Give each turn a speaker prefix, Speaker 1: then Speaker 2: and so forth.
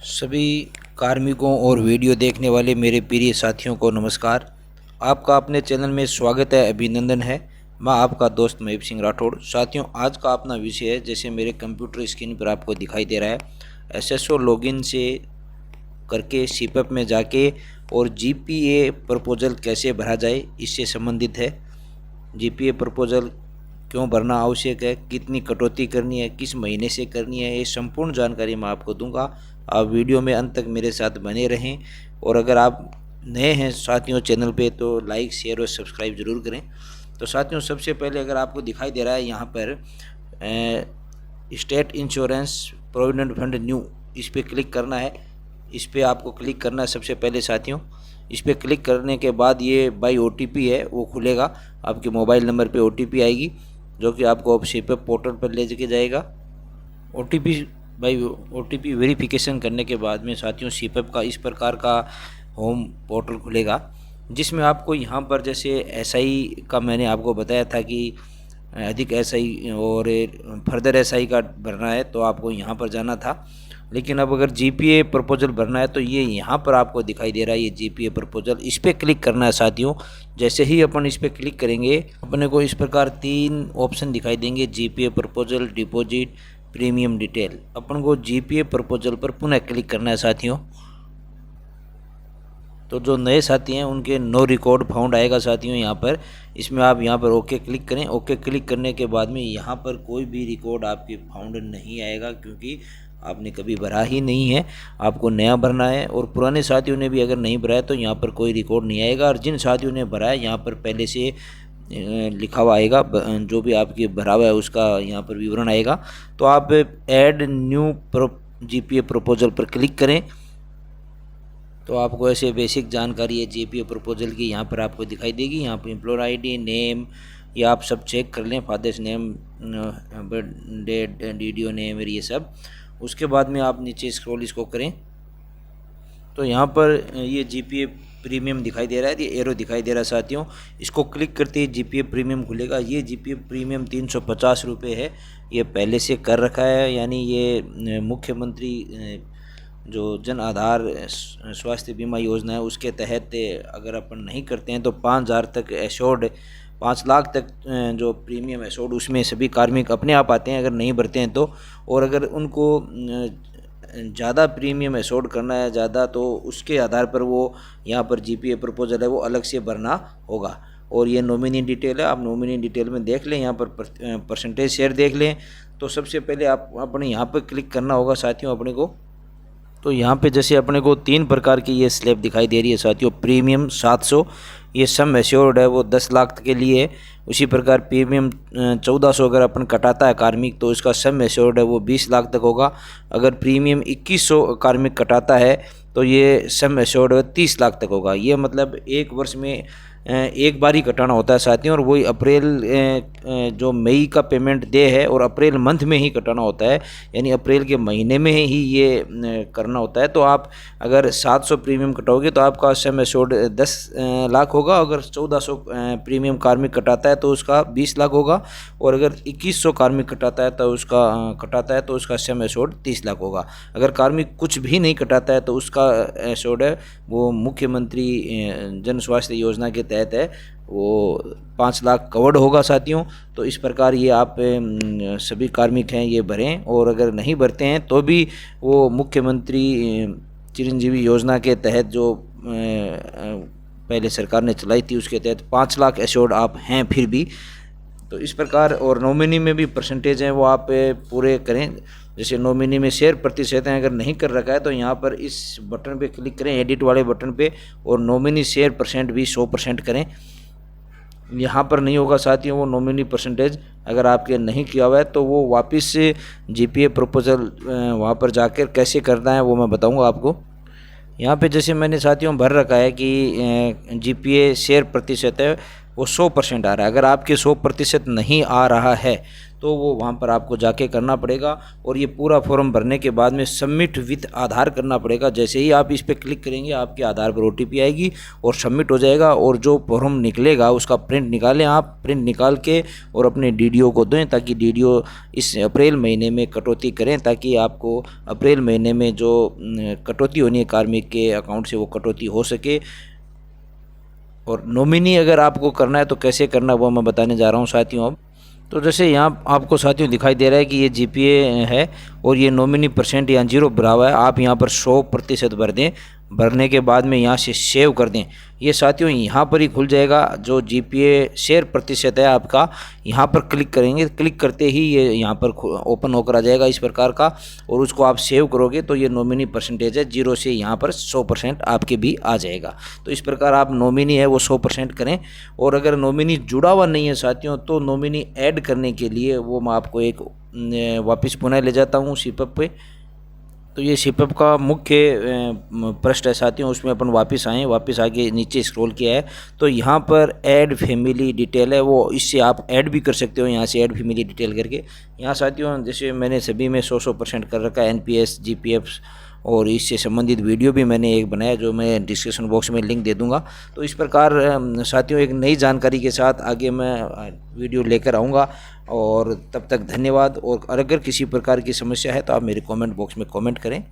Speaker 1: सभी कार्मिकों और वीडियो देखने वाले मेरे प्रिय साथियों को नमस्कार। आपका अपने चैनल में स्वागत है, अभिनंदन है। मैं आपका दोस्त महीप सिंह राठौड़। साथियों, आज का अपना विषय है, जैसे मेरे कंप्यूटर स्क्रीन पर आपको दिखाई दे रहा है, एसएसओ लॉगिन से करके सीपैप में जाके और जीपीए प्रपोजल कैसे भरा जाए, इससे संबंधित है। जीपीए प्रपोजल क्यों भरना आवश्यक है, कितनी कटौती करनी है, किस महीने से करनी है, ये संपूर्ण जानकारी मैं आपको दूंगा। आप वीडियो में अंत तक मेरे साथ बने रहें। और अगर आप नए हैं साथियों चैनल पे, तो लाइक शेयर और सब्सक्राइब ज़रूर करें। तो साथियों, सबसे पहले अगर आपको दिखाई दे रहा है यहाँ पर state insurance provident fund new, इस पर क्लिक करना है। इस पर आपको क्लिक करना है सबसे पहले साथियों। इस पर क्लिक करने के बाद ये बाई ओटीपी है वो खुलेगा। आपके मोबाइल नंबर पे ओटीपी आएगी, जो कि आपको अब सीपैप पोर्टल पर ले के जाएगा। ओटीपी वेरिफिकेशन करने के बाद में साथियों सीपैप का इस प्रकार का होम पोर्टल खुलेगा, जिसमें आपको यहाँ पर जैसे एसआई का मैंने आपको बताया था कि अधिक एसआई और फर्दर एसआई का भरना है तो आपको यहाँ पर जाना था। लेकिन अब अगर जीपीए प्रपोजल भरना है तो ये यहाँ पर आपको दिखाई दे रहा है, ये जीपीए प्रपोजल, इस पर क्लिक करना है साथियों। जैसे ही अपन इस पर क्लिक करेंगे, अपने को इस प्रकार 3 ऑप्शन दिखाई देंगे, GPA proposal, deposit, premium detail. अपन को जीपीए प्रपोजल पर पुनः क्लिक करना है साथियों। तो जो नए साथी हैं उनके नो रिकॉर्ड फाउंड आएगा साथियों यहाँ पर। इसमें आप यहाँ पर ओके क्लिक करें। ओके क्लिक करने के बाद में यहाँ पर कोई भी रिकॉर्ड आपके फाउंड नहीं आएगा, क्योंकि आपने कभी भरा ही नहीं है, आपको नया भरना है। और पुराने साथियों ने भी अगर नहीं भरा है तो यहाँ पर कोई रिकॉर्ड नहीं आएगा। और जिन साथियों ने भरा है यहाँ पर पहले से लिखा हुआ आएगा, जो भी आपके भरा हुआ है उसका यहाँ पर विवरण आएगा। तो आप ऐड न्यू जीपीए प्रपोजल पर क्लिक करें तो आपको ऐसे बेसिक जानकारी है जीपीए प्रपोजल की यहाँ पर आपको दिखाई देगी। यहाँ पर एम्प्लॉयर आईडी, नेम, या आप सब चेक कर लें, father's name, birthday, DDO name, ये सब। उसके बाद में आप नीचे स्क्रॉल इसको करें तो यहाँ पर ये जीपीए प्रीमियम दिखाई दे रहा है, ये एरो दिखाई दे रहा है साथियों। इसको क्लिक करते ही जीपीए प्रीमियम खुलेगा। ये जीपीए प्रीमियम 350 रुपये है, ये पहले से कर रखा है। यानी ये मुख्यमंत्री जो जन आधार स्वास्थ्य बीमा योजना है उसके तहत अगर अपन नहीं करते हैं तो 5,000 तक एश्योर्ड, 5 लाख तक जो प्रीमियम एश्योर्ड उसमें सभी कार्मिक अपने आप आते हैं अगर नहीं भरते हैं तो। और अगर उनको ज़्यादा प्रीमियम एश्योर्ड करना है ज़्यादा, तो उसके आधार पर वो यहाँ पर जीपीए प्रपोजल है वो अलग से भरना होगा। और ये नॉमिनी डिटेल है, आप नॉमिनी डिटेल में देख लें, यहाँ पर परसेंटेज शेयर देख लें। तो सबसे पहले आप अपने यहाँ पर क्लिक करना होगा साथियों अपने को। तो यहाँ पे जैसे अपने को 3 प्रकार की ये स्लैब दिखाई दे रही है साथियों। प्रीमियम 700, ये सम एश्योर्ड है वो 10 लाख के लिए है। उसी प्रकार प्रीमियम 1400 अगर अपन कटाता है कार्मिक तो इसका सम एश्योर्ड है वो 20 लाख तक होगा। अगर प्रीमियम 2100 कार्मिक कटाता है तो ये सम एश्योर्ड 30 लाख तक होगा। ये मतलब 1 वर्ष में एक बार ही कटाना होता है साथियों। और वही अप्रैल जो मई का पेमेंट डे है और अप्रैल मंथ में ही कटाना होता है, यानी अप्रैल के महीने में ही ये करना होता है। तो आप अगर 700 प्रीमियम कटाओगे तो आपका सम एश्योर्ड 10 लाख होगा। अगर 1400 प्रीमियम कार्मिक कटाता है तो उसका 20 लाख होगा। और अगर 2100 कार्मिक कटाता है तो उसका सम एश्योर्ड 30 लाख होगा। अगर कार्मिक कुछ भी नहीं कटाता है तो उसका एश्योर्ड है वो मुख्यमंत्री जन स्वास्थ्य योजना के तहत है, वो 5 लाख कवर्ड होगा साथियों। तो इस प्रकार ये आप सभी कार्मिक हैं ये भरें। और अगर नहीं भरते हैं तो भी वो मुख्यमंत्री चिरंजीवी योजना के तहत जो पहले सरकार ने चलाई थी उसके तहत 5 लाख एश्योर्ड आप हैं फिर भी। तो इस प्रकार, और नॉमिनी में भी परसेंटेज हैं वो आप पूरे करें। जैसे नॉमिनी में शेयर प्रतिशत हैं, अगर नहीं कर रखा है तो यहाँ पर इस बटन पे क्लिक करें, एडिट वाले बटन पे, और नॉमिनी शेयर परसेंट भी 100% करें। यहाँ पर नहीं होगा साथियों वो नॉमिनी परसेंटेज, अगर आपके नहीं किया हुआ है तो वो वापस से जीपीए प्रपोजल वहाँ पर जाकर कैसे करना है वो मैं बताऊँगा आपको। यहाँ पे जैसे मैंने साथियों भर रखा है कि जीपीए शेयर प्रतिशत है वो 100% आ रहा है। अगर आपके 100% नहीं आ रहा है तो वो वहाँ पर आपको जाके करना पड़ेगा। और ये पूरा फॉर्म भरने के बाद में सबमिट विथ आधार करना पड़ेगा। जैसे ही आप इस पर क्लिक करेंगे आपके आधार पर OTP आएगी और सबमिट हो जाएगा। और जो फॉर्म निकलेगा उसका प्रिंट निकालें आप, प्रिंट निकाल के और अपने DDO को दें, ताकि DDO इस अप्रैल महीने में कटौती करें, ताकि आपको अप्रैल महीने में जो कटौती होनी है कार्मिक के अकाउंट से वो कटौती हो सके। और नॉमिनी अगर आपको करना है तो कैसे करना वो मैं बताने जा रहा हूँ साथियों। अब तो जैसे यहाँ आपको साथियों दिखाई दे रहा है कि ये GPA है और ये नॉमिनी परसेंट यहाँ 0 भरा हुआ है। आप यहाँ पर 100% भर दें। भरने के बाद में यहाँ से सेव कर दें। ये साथियों यहाँ पर ही खुल जाएगा जो GPA शेयर प्रतिशत है आपका। यहाँ पर क्लिक करेंगे, क्लिक करते ही ये यहाँ पर ओपन होकर आ जाएगा इस प्रकार का। और उसको आप सेव करोगे तो ये नॉमिनी परसेंटेज है 0 से यहाँ पर 100% आपके भी आ जाएगा। तो इस प्रकार आप नॉमिनी है वो 100% करें। और अगर नॉमिनी जुड़ा हुआ नहीं है साथियों तो नॉमिनी ऐड करने के लिए वो मैं आपको एक वापस पुनः ले जाता हूँ सिपअप पे। तो ये सिपअप का मुख्य पृष्ठ है साथियों, उसमें अपन वापस आए, वापस आके नीचे स्क्रॉल किया है तो यहाँ पर ऐड फैमिली डिटेल है, वो इससे आप ऐड भी कर सकते हो। यहाँ से ऐड फैमिली डिटेल करके यहाँ साथियों जैसे मैंने सभी में 100% कर रखा है, NPS GPF और इससे संबंधित वीडियो भी मैंने एक बनाया जो मैं डिस्क्रिप्शन बॉक्स में लिंक दे दूंगा। तो इस प्रकार साथियों एक नई जानकारी के साथ आगे मैं वीडियो लेकर आऊँगा। और तब तक धन्यवाद। और अगर किसी प्रकार की समस्या है तो आप मेरे कमेंट बॉक्स में कमेंट करें।